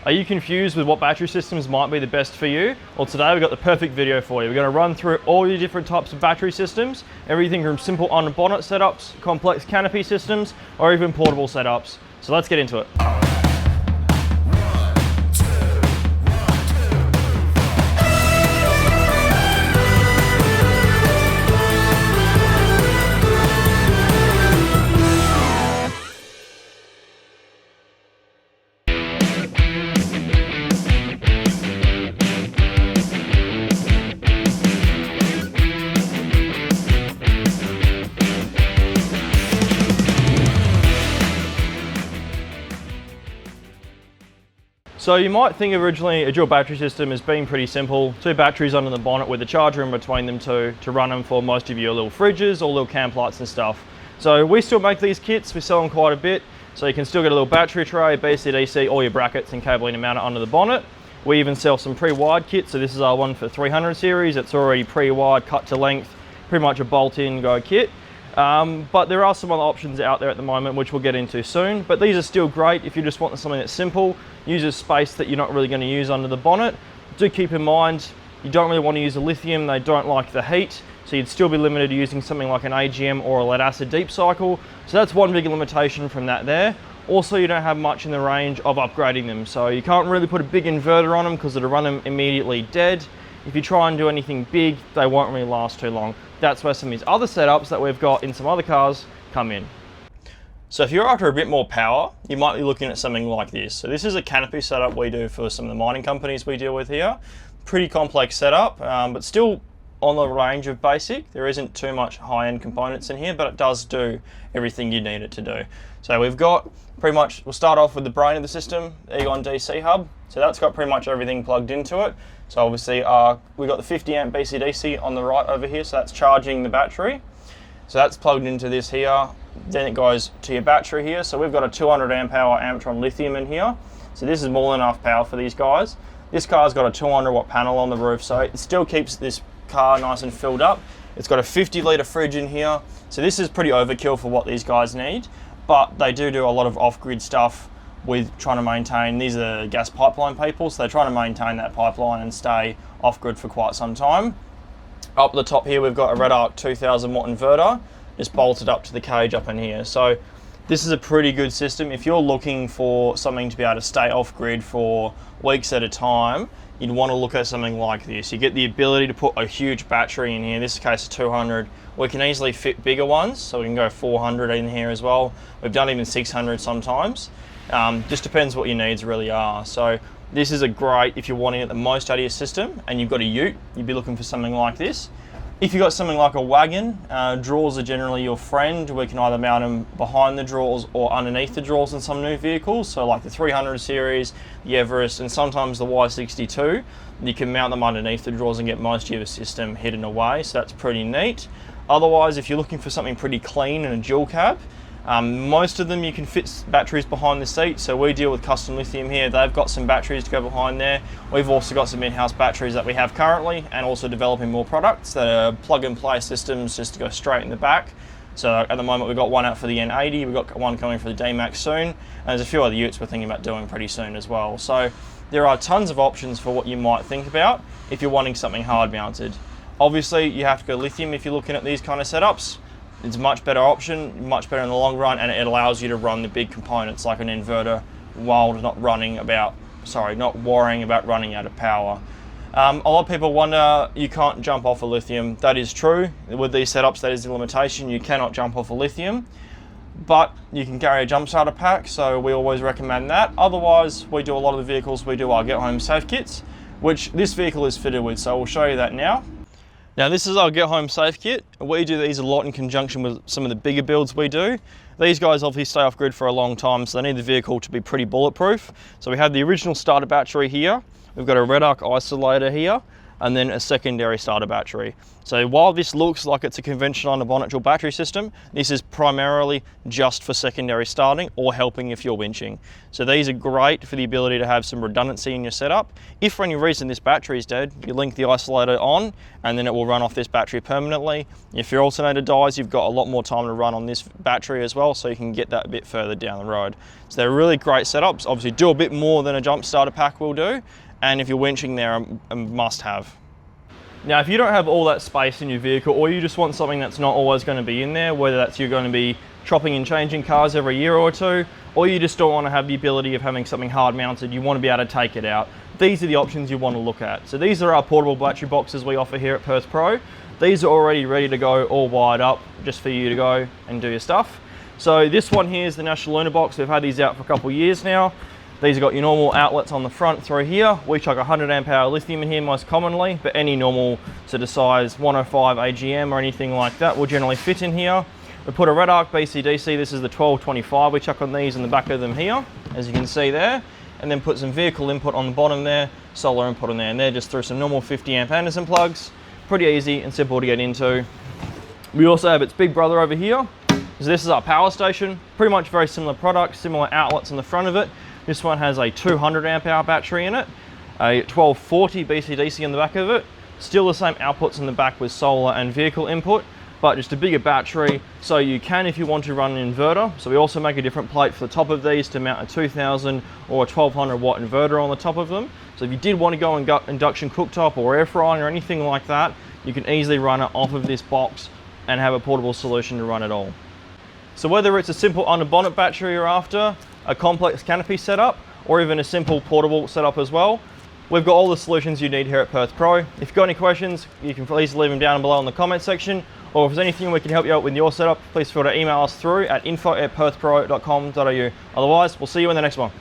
Are you confused with what battery systems might be the best for you? Well, today we've got the perfect video for you. We're going to run through all your different types of battery systems, everything from simple on bonnet setups, complex canopy systems, or even portable setups. So let's get into it. So you might think originally a dual battery system as being pretty simple. Two batteries under the bonnet with a charger in between them to run them for most of your little fridges or little camp lights and stuff. So we still make these kits, we sell them quite a bit. So you can still get a little battery tray, BC-DC, all your brackets and cabling to mount it under the bonnet. We even sell some pre-wired kits. So this is our one for 300 series. It's already pre-wired, cut to length, pretty much a bolt-in go kit. But there are some other options out there at the moment, which we'll get into soon. But these are still great if you just want something that's simple, uses space that you're not really going to use under the bonnet. Do keep in mind, you don't really want to use a lithium, they don't like the heat. So you'd still be limited to using something like an AGM or a lead acid deep cycle. So that's one big limitation from that there. Also, you don't have much in the range of upgrading them. So you can't really put a big inverter on them because it'll run them immediately dead. If you try and do anything big, they won't really last too long. That's where some of these other setups that we've got in some other cars come in. So if you're after a bit more power, you might be looking at something like this. So this is a canopy setup we do for some of the mining companies we deal with here. Pretty complex setup, but still on the range of basic. There isn't too much high-end components in here, but it does do everything you need it to do. So we've got pretty much, we'll start off with the brain of the system, Egon DC hub. So that's got pretty much everything plugged into it. So obviously we've got the 50 amp BC-DC on the right over here, so that's charging the battery. So that's plugged into this here. Then it goes to your battery here. So we've got a 200 amp hour Amptron lithium in here. So this is more than enough power for these guys. This car's got a 200 watt panel on the roof, so it still keeps this car nice and filled up. It's got a 50 litre fridge in here. So this is pretty overkill for what these guys need, but they do a lot of off-grid stuff with trying to maintain, these are gas pipeline people, so they're trying to maintain that pipeline and stay off-grid for quite some time. Up the top here, we've got a Red Arc 2000 watt inverter, just bolted up to the cage up in here. So this is a pretty good system. If you're looking for something to be able to stay off-grid for weeks at a time, you'd want to look at something like this. You get the ability to put a huge battery in here. In this case, 200. We can easily fit bigger ones, so we can go 400 in here as well. We've done even 600 sometimes. Just depends what your needs really are. So this is a great, if you're wanting it the most out of your system and you've got a ute, you'd be looking for something like this. If you've got something like a Wagon, drawers are generally your friend. We can either mount them behind the drawers or underneath the drawers in some new vehicles. So like the 300 series, the Everest, and sometimes the Y62. You can mount them underneath the drawers and get most of your system hidden away. So that's pretty neat. Otherwise, if you're looking for something pretty clean and a dual cab, most of them you can fit batteries behind the seat. So we deal with Custom Lithium here. They've got some batteries to go behind there. We've also got some in-house batteries that we have currently, and also developing more products that are plug-and-play systems just to go straight in the back. So at the moment we've got one out for the N80, we've got one coming for the D-Max soon, and there's a few other utes we're thinking about doing pretty soon as well. So there are tons of options for what you might think about if you're wanting something hard mounted. Obviously you have to go lithium if you're looking at these kind of setups. It's a much better option, much better in the long run, and it allows you to run the big components like an inverter while not worrying about running out of power. A lot of people wonder, you can't jump off a lithium. That is true. With these setups, that is the limitation. You cannot jump off a lithium, but you can carry a jump starter pack, so we always recommend that. Otherwise, we do a lot of the vehicles, we do our Get Home Safe kits, which this vehicle is fitted with, so we'll show you that now. Now this is our Get Home Safe kit. We do these a lot in conjunction with some of the bigger builds we do. These guys obviously stay off grid for a long time, so they need the vehicle to be pretty bulletproof. So we have the original starter battery here. We've got a Red Arc isolator here. and then a secondary starter battery. So while this looks like it's a conventional under bonnet dual battery system, this is primarily just for secondary starting or helping if you're winching. So these are great for the ability to have some redundancy in your setup. If for any reason this battery is dead, you link the isolator on and then it will run off this battery permanently. If your alternator dies, you've got a lot more time to run on this battery as well, so you can get that a bit further down the road. So they're really great setups. Obviously do a bit more than a jump starter pack will do, and if you're winching, they're a must have. Now, if you don't have all that space in your vehicle, or you just want something that's not always going to be in there, whether that's you're going to be chopping and changing cars every year or two, or you just don't want to have the ability of having something hard mounted, you want to be able to take it out, these are the options you want to look at. So these are our portable battery boxes we offer here at Perth Pro. These are already ready to go, all wired up, just for you to go and do your stuff. So this one here is the National Lunar Box. We've had these out for a couple of years now. These have got your normal outlets on the front through here. We chuck 100 amp hour lithium in here most commonly, but any normal sort of size 105 AGM or anything like that will generally fit in here. We put a red arc BCDC, this is the 1225, we chuck on these in the back of them here, as you can see there, and then put some vehicle input on the bottom there, solar input on there, and they're just through some normal 50 amp Anderson plugs. Pretty easy and simple to get into. We also have its big brother over here. So this is our power station, pretty much very similar product, similar outlets on the front of it. This one has a 200 amp hour battery in it, a 1240 BCDC in the back of it, still the same outputs in the back with solar and vehicle input, but just a bigger battery, so you can, if you want to, run an inverter. So we also make a different plate for the top of these to mount a 2000 or a 1200 watt inverter on the top of them. So if you did want to go and induction cooktop or air frying or anything like that, you can easily run it off of this box and have a portable solution to run it all. So whether it's a simple under bonnet battery you're after, a complex canopy setup, or even a simple portable setup as well, we've got all the solutions you need here at Perth Pro. If you've got any questions, you can please leave them down below in the comment section, or if there's anything we can help you out with your setup, please feel free to email us through at info@perthpro.com.au. Otherwise, we'll see you in the next one.